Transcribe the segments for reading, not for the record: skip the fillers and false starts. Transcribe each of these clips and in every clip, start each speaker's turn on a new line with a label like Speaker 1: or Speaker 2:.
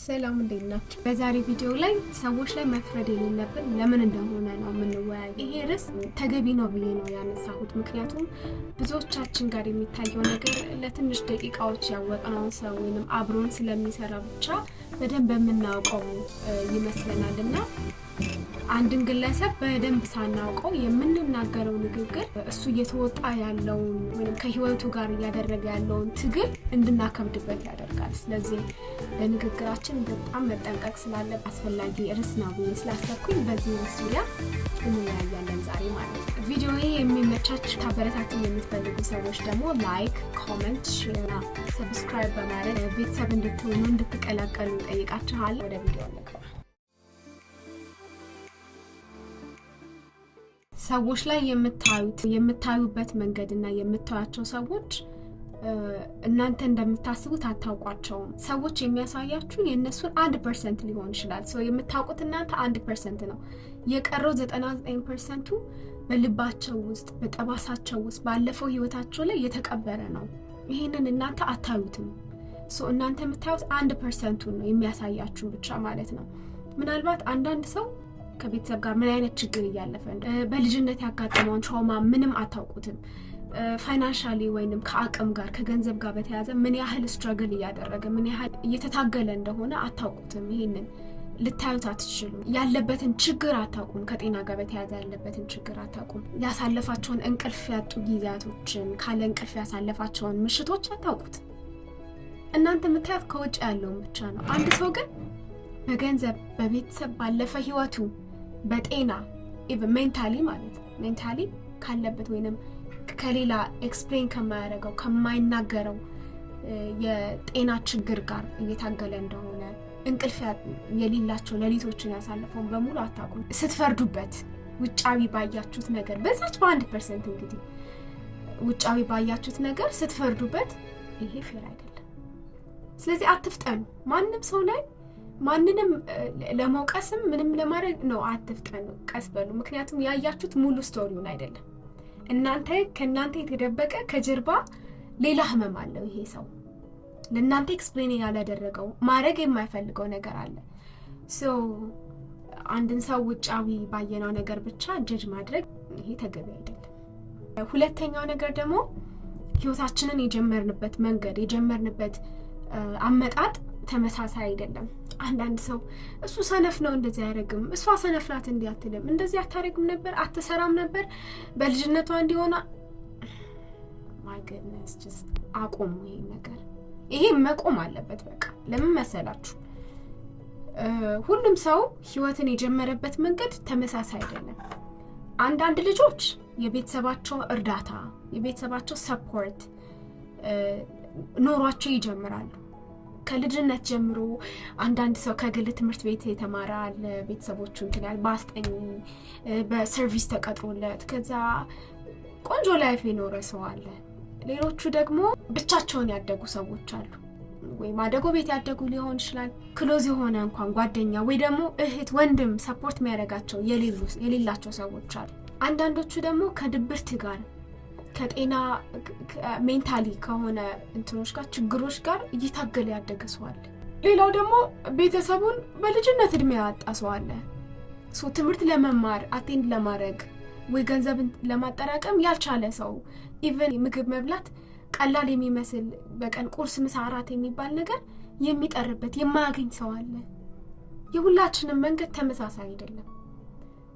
Speaker 1: ሰላም እንዴት ናችሁ? በዛሬ ቪዲዮ ላይ ሰዎች ላይ መፍረድ የሌለብን ለምን እንደሆነ ነው የምንወያየው። ይሄ ርዕስ ተገቢ ነው ብዬ ነው ያነሳሁት። ምክንያቱም ብዙዎቻችን ጋር የሚታየው ነገር ለትንሽ ደቂቃዎች ያወቅነውን ሰው ወይንም አብሮን ስለሚሰራ ብቻ በደንብ የምናውቀው ይመስለናልና አንድን ግለሰብ በደንብ ሳናውቀው የምንናገረው ንግግር እሱ እየተወጣ ያለውን ወይንም ከህይወቱ ጋር እያደረገ ያለውን ትግል እንድናከብድበት ያደርጋል። ስለዚህ ለንግግራችን በጣም መጠንቀቅ ስላለብን አስፈላጊ ርዕስ ነው ብዬ ስላሰብኩኝ በዚህ ርዕስ ዙሪያ እንወያያለን ዛሬ ማለት ነው። ቪዲዮዬ የሚመቻችሁ ታበረታቱኝ የምትፈልጉ ሰዎች ደግሞ ላይክ፣ ኮሜንት፣ ሼር፣ ሰብስክራይብ በማድረግ ቤተሰብ እንድትሆኑ እንድትቀላቀሉ ጠይቃችኋለሁ። ወደ ቪዲዮ እንግባ። ሰዎች ላይ የምታዩበት መንገድና የምታያቸው ሰዎች እናንተ እንደምታስቡት አታውቋቸውም። ሰዎች የሚያሳያችሁ የነሱን 1% ሊሆን ይችላል። ሰው የምታውቁት እናንተ 1% ነው። የቀረው 99%ቱ በልባቸው ውስጥ በጠባሳቸው ውስጥ ባለፈው ህይወታቸው ላይ የተቀበረ ነው። ይሄንን እናንተ አታዩትም። ሰው እናንተ የምታዩት 1%ቱን ነው የሚያሳያችሁ ብቻ ማለት ነው። ምናልባት አንዳንድ ሰው ከቤተሰብ ጋር ምን አይነት ችግር እያለፈ በልጅነት ያጋጠመውን ትራውማ ምንም አታውቁትም። ፋይናንሻሊ ወይንም ከአቅም ጋር ከገንዘብ ጋር በተያያዘ ምን ያህል ስትራግል እያደረገ ምን ያህል እየተታገለ እንደሆነ አታውቁትም። ይሄንን ልታዩት አትችሉ። ያለበትን ችግር አታውቁም። ከጤና ጋር በተያያዘ ያለበትን ችግር አታውቁም። ያሳለፋቸውን እንቅልፍ ያጡ ጊዜያቶችን ካለ እንቅልፍ ያሳለፋቸውን ምሽቶች አታውቁት። እናንተ የምታዩት ከውጭ ያለውን ብቻ ነው። አንድ ሰው ግን በገንዘብ በቤተሰብ ባለፈ ህይወቱ በጤና ኢቭን ሜንታሊ ማለት ነው ሜንታሊ ካለበት ወይንም ከሌላ ኤክስፕሌን ከማያደርገው ከማይናገረው የጤና ችግር ጋር እየታገለ እንደሆነ እንቅልፍ የሌላቸው ሌሊቶችን ያሳለፈውን በሙሉ አታውቁም። ስትፈርዱበት ውጫዊ ባያችሁት ነገር በዛች በ1% እንግዲህ ውጫዊ ባያችሁት ነገር ስትፈርዱበት ይሄ ፌር አይደለም። ስለዚህ አትፍጠኑ። ማንም ሰው ላይ ማንንም ለመውቀስም ምንም ለማድረግ ነው አትፍጠኑ። ቀስ በሉ። ምክንያቱም ያያችሁት ሙሉ ስቶሪውን አይደለም። ከእናንተ የተደበቀ ከጀርባ ሌላ ህመም አለው። ይሄ ሰው ለእናንተ ኤክስፕሌን ያላደረገው ማድረግ የማይፈልገው ነገር አለ። አንድን ሰው ውጫዊ ባየነው ነገር ብቻ ጀጅ ማድረግ ይሄ ተገቢ አይደለም። ሁለተኛው ነገር ደግሞ ህይወታችንን የጀመርንበት መንገድ የጀመርንበት አመጣጥ ተመሳሳይ አይደለም። አንዳንድ ሰው እሱ ሰነፍ ነው እንደዚህ አያደርግም፣ እሷ ሰነፍ ናት እንዲህ አትልም፣ እንደዚህ አታደርግም ነበር፣ አትሰራም ነበር በልጅነቷ እንዲሆና ማይ ጉድነስ ጀስት አቁሙ። ይሄ ነገር ይሄ መቆም አለበት። በቃ ለምን መሰላችሁ? ሁሉም ሰው ህይወትን የጀመረበት መንገድ ተመሳሳይ አይደለም። አንዳንድ ልጆች የቤተሰባቸው እርዳታ የቤተሰባቸው ሰፖርት ኖሯቸው ይጀምራሉ። ከልጅነት ጀምሮ አንዳንድ ሰው ከግል ትምህርት ቤት የተማረ አለ። ቤተሰቦቹ እንትላል በአስጠኝ በሰርቪስ ተቀጥሮለት ከዛ ቆንጆ ላይፍ የኖረ ሰው አለ። ሌሎቹ ደግሞ ብቻቸውን ያደጉ ሰዎች አሉ። ወይ ማደጎ ቤት ያደጉ ሊሆን ይችላል። ክሎዝ የሆነ እንኳን ጓደኛ ወይ ደግሞ እህት ወንድም ሰፖርት የሚያደርጋቸው የሌላቸው ሰዎች አሉ። አንዳንዶቹ ደግሞ ከድብርት ጋር ከጤና ሜንታሊ ከሆነ እንትኖች ጋር ችግሮች ጋር እየታገለ ያደገ ሰው አለ። ሌላው ደግሞ ቤተሰቡን በልጅነት እድሜ ያጣ ሰው አለ። ትምህርት ለመማር አቴንድ ለማድረግ ወይ ገንዘብ ለማጠራቀም ያልቻለ ሰው ኢቭን ምግብ መብላት ቀላል የሚመስል በቀን ቁርስ፣ ምሳ፣ እራት የሚባል ነገር የሚጠርበት የማያገኝ ሰው አለ። የሁላችንም መንገድ ተመሳሳይ አይደለም።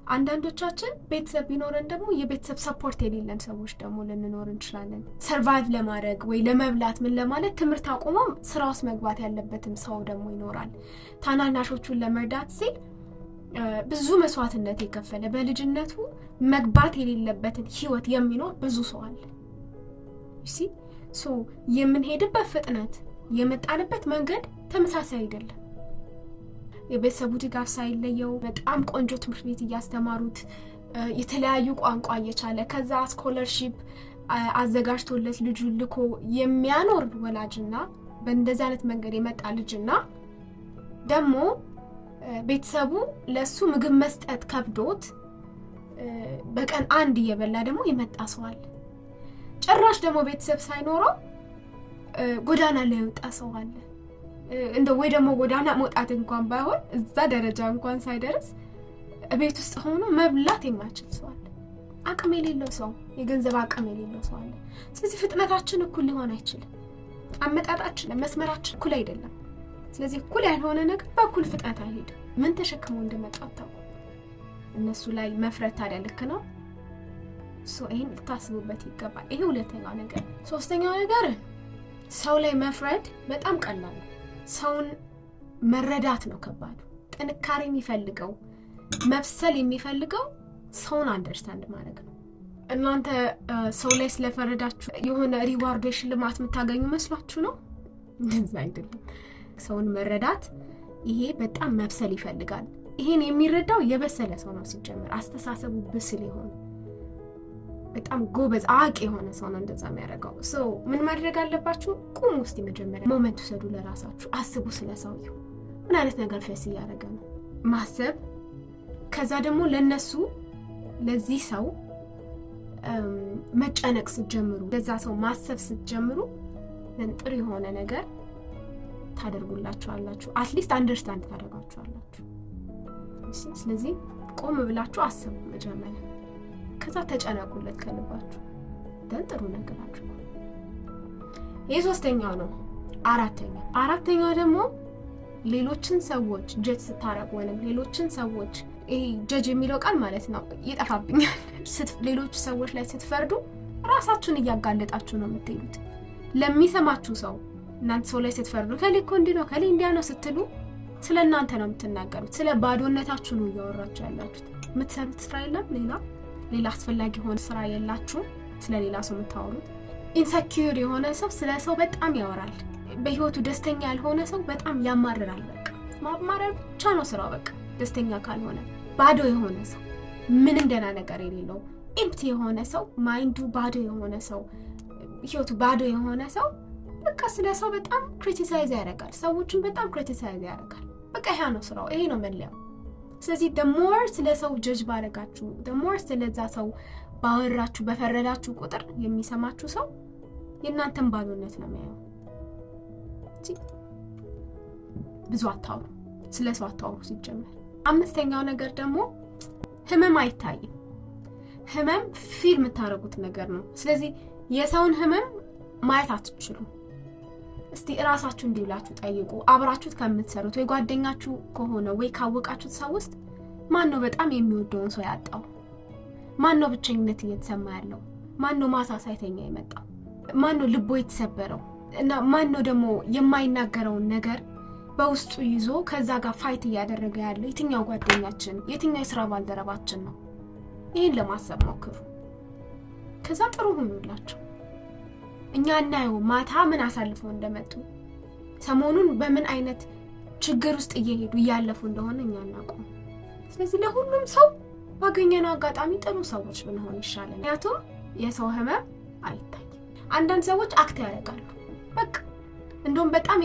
Speaker 1: አንዳንዶቻችን ቤተሰብ ቢኖረን ደግሞ የቤተሰብ ሰፖርት የሌለን ሰዎች ደግሞ ልንኖር እንችላለን። ሰርቫይቭ ለማድረግ ወይ ለመብላት ምን ለማለት ትምህርት አቁሞ ስራ ውስጥ መግባት ያለበትም ሰው ደግሞ ይኖራል። ታናናሾቹን ለመርዳት ሲል ብዙ መስዋዕትነት የከፈለ በልጅነቱ መግባት የሌለበትን ህይወት የሚኖር ብዙ ሰው አለ። የምንሄድበት ፍጥነት የመጣንበት መንገድ ተመሳሳይ አይደለም። የቤተሰቡ ድጋፍ ሳይለየው በጣም ቆንጆ ትምህርት ቤት እያስተማሩት የተለያዩ ቋንቋ እየቻለ ከዛ ስኮለርሺፕ አዘጋጅቶለት ልጁን ልኮ የሚያኖር ወላጅና በእንደዚህ አይነት መንገድ የመጣ ልጅና ደግሞ ቤተሰቡ ለሱ ምግብ መስጠት ከብዶት በቀን አንድ እየበላ ደግሞ የመጣ ሰው አለ። ጭራሽ ደግሞ ቤተሰብ ሳይኖረው ጎዳና ላይ ወጣ ሰው አለ። እንደ ወይ ደግሞ ጎዳና መውጣት እንኳን ባይሆን እዛ ደረጃ እንኳን ሳይደርስ ቤት ውስጥ ሆኖ መብላት የማይችል ሰው አለ። አቅም የሌለው ሰው፣ የገንዘብ አቅም የሌለው ሰው አለ። ስለዚህ ፍጥነታችን እኩል ሊሆን አይችልም። አመጣጣችን መስመራችን እኩል አይደለም። ስለዚህ እኩል ያልሆነ ነገር በእኩል ፍጥነት አይሄድም። ምን ተሸክመው እንደመጣው ታውቁ። እነሱ ላይ መፍረድ ታዲያ ልክ ነው? ይሄን ልታስቡበት ይገባል። ይሄ ሁለተኛው ነገር። ሶስተኛው ነገር ሰው ላይ መፍረድ በጣም ቀላል ነው። ሰውን መረዳት ነው ከባዱ። ጥንካሬ የሚፈልገው መብሰል የሚፈልገው ሰውን አንደርስታንድ ማድረግ ነው። እናንተ ሰው ላይ ስለፈረዳችሁ የሆነ ሪዋርድ ሽልማት የምታገኙ መስሏችሁ ነው? እንደዛ አይደለም። ሰውን መረዳት ይሄ በጣም መብሰል ይፈልጋል። ይሄን የሚረዳው የበሰለ ሰው ነው። ሲጀምር አስተሳሰቡ ብስል ይሆን በጣም ጎበዝ አቂ የሆነ ሰው ነው እንደዛ የሚያደርገው። ምን ማድረግ አለባችሁ? ቁሙ ውስጥ መጀመሪያ ሞመንት ወሰዱ፣ ለራሳችሁ አስቡ። ስለሰውየው ምን አይነት ነገር ፌስ እያደረገ ነው ማሰብ። ከዛ ደግሞ ለነሱ ለዚህ ሰው መጨነቅ ስትጀምሩ፣ ለዛ ሰው ማሰብ ስትጀምሩ ጥሩ የሆነ ነገር ታደርጉላችኋላችሁ። አትሊስት አንደርስታንድ ታደርጋችኋላችሁ። ስለዚህ ቆም ብላችሁ አስቡ መጀመሪያ፣ ከዛ ተጨነቁለት ከልባችሁ። ጥሩ ነገር አድርጉ። ይሄ ሶስተኛው ነው። አራተኛው ደግሞ ሌሎችን ሰዎች ጀጅ ስታረጉ ወይንም ሌሎችን ሰዎች ይሄ ጀጅ የሚለው ቃል ማለት ነው ይጠፋብኛል። ሌሎች ሰዎች ላይ ስትፈርዱ ራሳችሁን እያጋለጣችሁ ነው የምትሄዱት። ለሚሰማችሁ ሰው እናንተ ሰው ላይ ስትፈርዱ ከሌ እኮ እንዲህ ነው ከሌ እንዲያ ነው ስትሉ ስለ እናንተ ነው የምትናገሩት። ስለ ባዶነታችሁ ነው እያወራችሁ ያላችሁት። የምትሰሩት ስራ የለም፣ ሌላ አስፈላጊ የሆነ ስራ የላችሁ። ስለ ሌላ ሰው የምታወሩት። ኢንሰኪዩር የሆነ ሰው ስለ ሰው በጣም ያወራል። በህይወቱ ደስተኛ ያልሆነ ሰው በጣም ያማርራል። በቃ ማማረር ብቻ ነው ስራው። በቃ ደስተኛ ካልሆነ ባዶ የሆነ ሰው ምንም ደህና ነገር የሌለው ኤምፕቲ የሆነ ሰው፣ ማይንዱ ባዶ የሆነ ሰው፣ ህይወቱ ባዶ የሆነ ሰው በቃ ስለ ሰው በጣም ክሪቲሳይዝ ያደርጋል። ሰዎችን በጣም ክሪቲሳይዝ ያደርጋል። በቃ ይሄ ነው ስራው፣ ይሄ ነው መለያው። ስለዚህ the more ስለ ሰው ጀጅ ባረጋችሁ፣ the more ስለዛ ሰው ባወራችሁ በፈረዳችሁ ቁጥር የሚሰማችሁ ሰው የእናንተን ባዶነት ነው የሚያየው። ብዙ አታውሩ፣ ስለ ሰው አታውሩ ሲጀመር። አምስተኛው ነገር ደግሞ ህመም አይታይም። ህመም ፊልም የምታረጉት ነገር ነው። ስለዚህ የሰውን ህመም ማየት አትችሉም። እስቲ እራሳችሁ እንዲብላችሁ ጠይቁ። አብራችሁት ከምትሰሩት ወይ ጓደኛችሁ ከሆነ ወይ ካወቃችሁት ሰው ውስጥ ማን ነው በጣም የሚወደውን ሰው ያጣው? ማን ነው ብቸኝነት እየተሰማ ያለው? ማን ነው ማታ ሳይተኛ የመጣው? ማን ነው ልቦ የተሰበረው? እና ማን ነው ደግሞ የማይናገረውን ነገር በውስጡ ይዞ ከዛ ጋር ፋይት እያደረገ ያለው? የትኛው ጓደኛችን፣ የትኛው የሥራ ባልደረባችን ነው? ይሄን ለማሰብ ሞክሩ። ከዛ ጥሩ ሁኑላችሁ። እኛ እናየው ማታ ምን አሳልፈው እንደመጡ፣ ሰሞኑን በምን አይነት ችግር ውስጥ እያለፉ እንደሆነ እኛ እናውቀው። ስለዚህ ለሁሉም ሰው ባገኘነው አጋጣሚ ጥሩ ሰዎች ብንሆን ይሻላል። ምክንያቱም የሰው ህመም አይታይም። አንዳንድ ሰዎች አክት ያደርጋሉ። በቃ እንደውም በጣም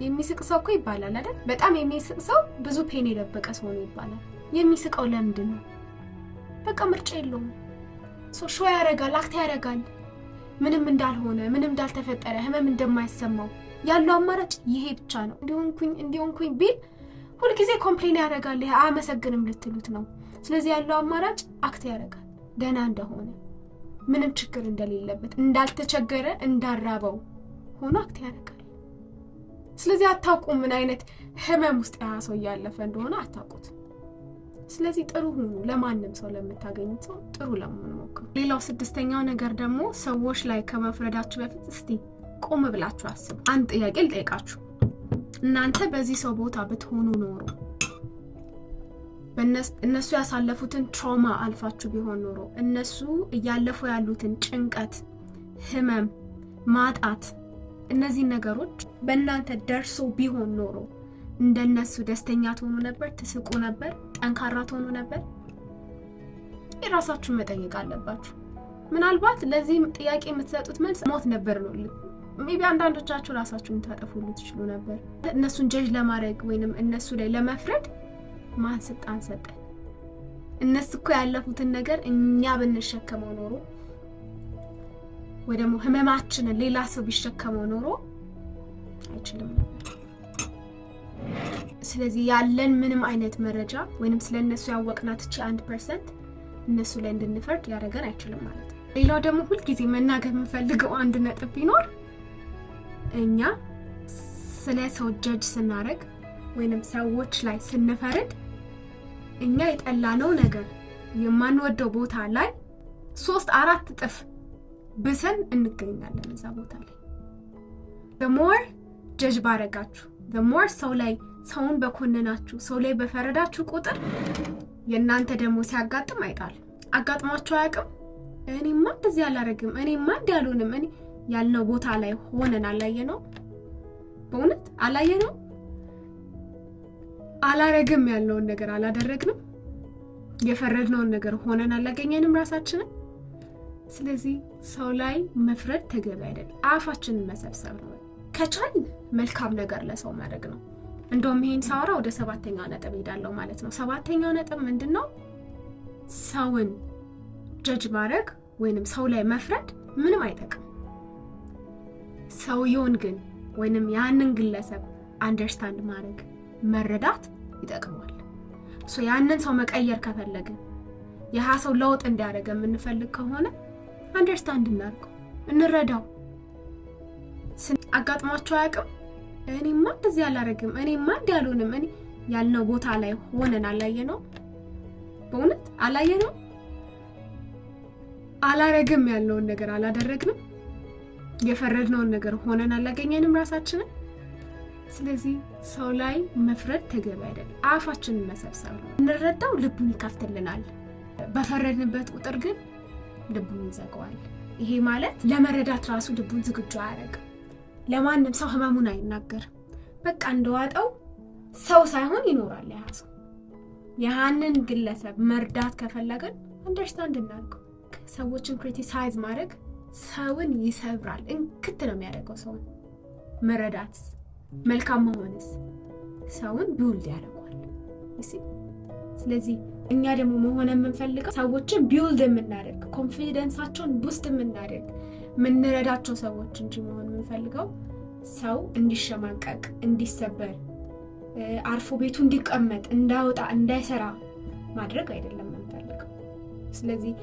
Speaker 1: የሚስቅ ሰው እኮ ይባላል አይደል? በጣም የሚስቅ ሰው ብዙ ፔን የደበቀ ሰው ነው ይባላል። የሚስቀው ለምንድን ነው? በቃ ምርጫ የለውም። ሾው ያደርጋል፣ አክት ያደርጋል። ምንም እንዳልሆነ፣ ምንም እንዳልተፈጠረ፣ ህመም እንደማይሰማው ያለው አማራጭ ይሄ ብቻ ነው። እንዲሆንኩኝ ቢል ሁልጊዜ ኮምፕሌን ያደርጋል። ይሄ አያመሰግንም ልትሉት ነው። ስለዚህ ያለው አማራጭ አክት ያደርጋል፣ ደህና እንደሆነ፣ ምንም ችግር እንደሌለበት፣ እንዳልተቸገረ፣ እንዳራበው ሆኖ አክት ያደርጋል። ስለዚህ አታውቁም ምን አይነት ህመም ውስጥ ያ ሰው እያለፈ እንደሆነ አታውቁት። ስለዚህ ጥሩ ሁኑ። ለማንም ሰው ለምታገኙት ሰው ጥሩ ለመሆን ሞክሩ። ሌላው ስድስተኛው ነገር ደግሞ ሰዎች ላይ ከመፍረዳችሁ በፊት እስቲ ቆም ብላችሁ አስቡ። አንድ ጥያቄ ልጠይቃችሁ። እናንተ በዚህ ሰው ቦታ ብትሆኑ ኖሮ እነሱ ያሳለፉትን ትራውማ አልፋችሁ ቢሆን ኖሮ እነሱ እያለፉ ያሉትን ጭንቀት፣ ህመም፣ ማጣት፣ እነዚህ ነገሮች በእናንተ ደርሶ ቢሆን ኖሮ እንደነሱ ደስተኛ ትሆኑ ነበር? ትስቁ ነበር? ጠንካራ ትሆኑ ነበር? የራሳችሁን መጠየቅ አለባችሁ። ምናልባት ለዚህ ጥያቄ የምትሰጡት መልስ ሞት ነበር ነው። ሜቢ አንዳንዶቻችሁ ራሳችሁን ታጠፉሉ ትችሉ ነበር። እነሱን ጀጅ ለማድረግ ወይንም እነሱ ላይ ለመፍረድ ማን ስልጣን ሰጠን? እነሱ እኮ ያለፉትን ነገር እኛ ብንሸከመው ኖሮ ወይ ደግሞ ህመማችንን ሌላ ሰው ቢሸከመው ኖሮ አይችልም ነበር። ስለዚህ ያለን ምንም አይነት መረጃ ወይንም ስለነሱ ያወቅናት እቺ 1% እነሱ ላይ እንድንፈርድ ያደርገን አይችልም ማለት ነው። ሌላው ደግሞ ሁልጊዜ መናገር የምፈልገው አንድ ነጥብ ቢኖር እኛ ስለ ሰው ጀጅ ስናደርግ ወይንም ሰዎች ላይ ስንፈርድ እኛ የጠላነው ነገር የማንወደው ቦታ ላይ 3-4 እጥፍ ብሰን እንገኛለን እዛ ቦታ ላይ። the more ጀጅ ባረጋችሁ the more ሰውን በኮነናችሁ ሰው ላይ በፈረዳችሁ ቁጥር የእናንተ ደግሞ ሲያጋጥም አይጣል አጋጥሟችሁ አያውቅም? እኔማ እንደዚህ አላረግም እኔማ እንዳልሆንም እኔ ያልነው ቦታ ላይ ሆነን አላየነው? በእውነት አላየነው? አላረግም ያልነውን ነገር አላደረግንም? የፈረድነውን ነገር ሆነን አላገኘንም ራሳችንን? ስለዚህ ሰው ላይ መፍረድ ተገቢ አይደለም። አፋችንን መሰብሰብ ነው። ከቻልን መልካም ነገር ለሰው ማድረግ ነው። እንደውም ይሄን ሳወራ ወደ 7ኛው ነጥብ ሄዳለሁ ማለት ነው። 7ኛው ነጥብ ምንድነው? ሰውን ጀጅ ማድረግ ወይንም ሰው ላይ መፍረድ ምንም አይጠቅም። ሰውየውን ግን ወይንም ያንን ግለሰብ አንደርስታንድ ማድረግ መረዳት ይጠቅማል። ያንን ሰው መቀየር ከፈለግን ያ ሰው ለውጥ እንዲያደርግ የምንፈልግ ከሆነ አንደርስታንድ እናድርገው፣ እንረዳው። አጋጥሟችሁ አያውቅም? እኔማ እንደዚህ አላረግም እኔማ እንዳልሆንም እኔ ያልነው ቦታ ላይ ሆነን አላየነው? በእውነት አላየነው? አላረግም ያልነውን ነገር አላደረግንም? የፈረድነውን ነገር ሆነን አላገኘንም ራሳችንን? ስለዚህ ሰው ላይ መፍረድ ተገቢ አይደለም። አፋችንን መሰብሰብ ነው። እንረዳው፣ ልቡን ይከፍትልናል። በፈረድንበት ቁጥር ግን ልቡን ይዘጋዋል። ይሄ ማለት ለመረዳት ራሱ ልቡን ዝግጁ አያደርግም። ለማንም ሰው ህመሙን አይናገርም። በቃ እንደዋጠው ሰው ሳይሆን ይኖራል ያ ሰው። ያንን ግለሰብ መርዳት ከፈለገን አንደርስታንድ እናድርገው። ሰዎችን ክሪቲሳይዝ ማድረግ ሰውን ይሰብራል፣ እንክት ነው የሚያደርገው ሰውን። መረዳት መልካም መሆንስ ሰውን ቢውልድ ያደርጋል። ስለዚህ እኛ ደግሞ መሆን የምንፈልገው ሰዎችን ቢውልድ የምናደርግ ኮንፊደንሳቸውን ቡስት የምናደርግ ምንረዳቸው ሰዎች እንጂ መሆን የምንፈልገው ሰው እንዲሸማቀቅ እንዲሰበር አርፎ ቤቱ እንዲቀመጥ እንዳይወጣ እንዳይሰራ ማድረግ አይደለም የምንፈልገው። ስለዚህ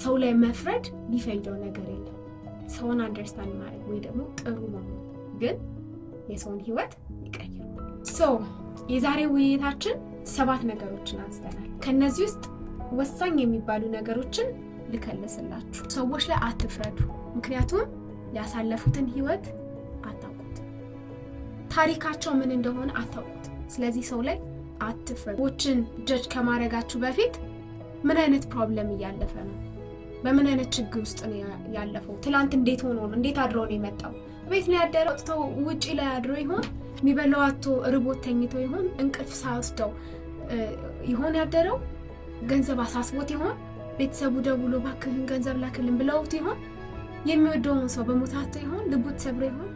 Speaker 1: ሰው ላይ መፍረድ ሊፈይደው ነገር የለም። ሰውን አንደርስታንድ ማድረግ ወይ ደግሞ ጥሩ መሆን ግን የሰውን ህይወት ይቀይራል። የዛሬው ውይይታችን 7 ነገሮችን አንስተናል። ከነዚህ ውስጥ ወሳኝ የሚባሉ ነገሮችን ልከለስላችሁ። ሰዎች ላይ አትፍረዱ፣ ምክንያቱም ያሳለፉትን ህይወት አታውቁት፣ ታሪካቸው ምን እንደሆነ አታውቁት። ስለዚህ ሰው ላይ አትፍረዱ። ሰዎችን ጀጅ ከማድረጋችሁ በፊት ምን አይነት ፕሮብለም እያለፈ ነው፣ በምን አይነት ችግር ውስጥ ነው ያለፈው፣ ትላንት እንዴት ሆኖ ነው እንዴት አድሮ ነው የመጣው፣ ቤት ላይ ያደረው ወጥተው ውጪ ላይ አድሮ ይሆን፣ የሚበላው አጥቶ ርቦት ተኝቶ ይሆን፣ እንቅልፍ ሳይወስደው ይሆን ያደረው፣ ገንዘብ አሳስቦት ይሆን፣ ቤተሰቡ ደውሎ ባክህን ገንዘብ ላክልን ብለውት ይሆን፣ የሚወደውን ሰው በሞታቶ ይሆን፣ ልቡ ተሰብሮ ይሆን።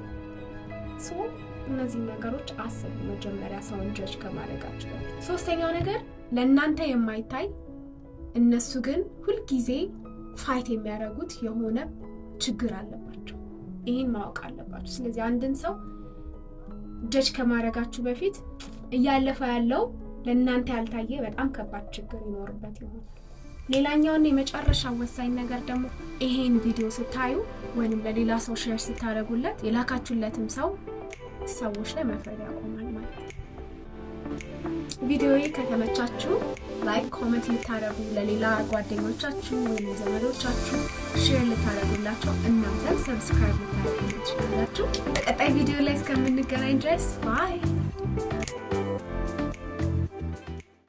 Speaker 1: እነዚህ ነገሮች አስቡ መጀመሪያ ሰውን ጀጅ ከማድረጋችሁ በፊት። 3ኛው ነገር ለእናንተ የማይታይ እነሱ ግን ሁልጊዜ ፋይት የሚያደርጉት የሆነ ችግር አለባቸው። ይህን ማወቅ አለባችሁ። ስለዚህ አንድን ሰው ጀጅ ከማድረጋችሁ በፊት እያለፈ ያለው ለእናንተ ያልታየ በጣም ከባድ ችግር ይኖርበት ይሆናል። ሌላኛውና የመጨረሻ ወሳኝ ነገር ደግሞ ይሄን ቪዲዮ ስታዩ ወይንም ለሌላ ሰው ሼር ስታደርጉለት የላካችሁለትም ሰዎች ላይ መፍረድ ያቆማል ማለት ነው። ቪዲዮዬ ከተመቻችሁ ላይክ፣ ኮሜንት ልታደርጉ ለሌላ ጓደኞቻችሁ ወይም ዘመዶቻችሁ ሼር ልታደርጉላቸው እናንተም ሰብስክራይብ ልታደርጉ ትችላላችሁ። በቀጣይ ቪዲዮ ላይ እስከምንገናኝ ድረስ ባይ።